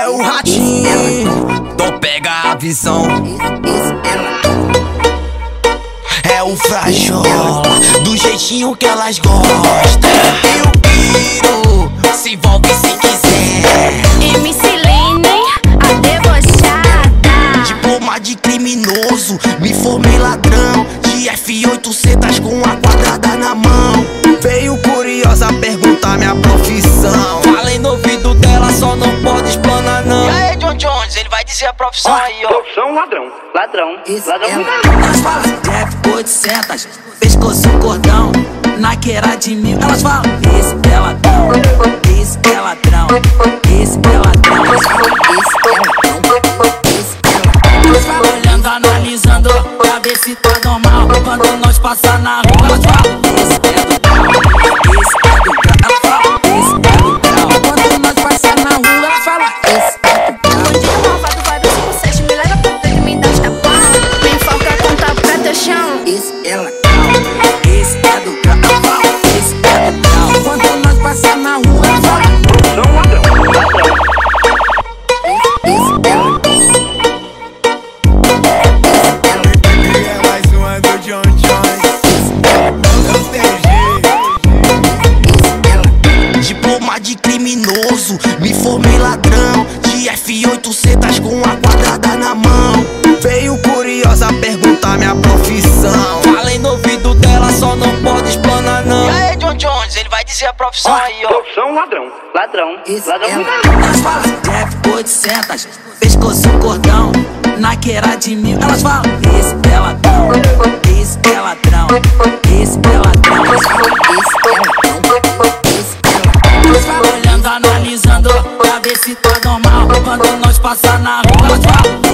É o ratinho, então pega a visão. É o frajola, do jeitinho que elas gostam. E o piro, se envolve se quiser. MC Lene, a debochada. Diploma de criminoso, me formei ladrão. De F800 com a quadrada na mão. Veio curiosa perguntar minha profissão. Falei no ouvido dela, só não pode explanar não. E aí, John Jones, ele vai dizer a profissão aí, ó. Eu sou um ladrão. Ladrão. Ladrão. Elas falam de F800, pescoço cordão, naqueira de 1000. Elas falam, esse é ladrão, esse é ladrão, esse é ladrão. Elas falam, esse é ladrão, esse é ladrão. Elas falam olhando, analisando, pra ver se tá normal. Quando nós passar na rua, elas falam, esse é do grau, esse é do grau. Elas falam, esse é do grau. Quando nós passar na rua, elas falam, esse é do grau. Bandido malvado vai ver 57, me leva pro dedo e me dá os tapão. Me enfoca com tapa pra teu chão. Esse é ladrão, esse é do grau. Elas falam, esse é do grau. Quando nós passar na rua, elas falam, Eu sou um ladrão. Ladrão. esse é ladrão. É mais uma do John Jones. Não tem jeito. Diploma de criminoso, me formei ladrão. De F800 com a quadrada na mão. Veio curiosa perguntar minha profissão. Falei no ouvido dela, só não pode explanar não. E aí, John Jones, ele vai dizer a profissão aí, ó. Eu sou um ladrão. Ladrão. Ladrão. Elas falam de F800, pescoço cordão, naqueira de 1000. Elas falam, esse é ladrão, esse é ladrão, esse é ladrão. Elas falam, esse é ladrão, esse é ladrão. Elas falam olhando, analisando, pra ver se tá normal. Quando nós passar na rua, elas falam,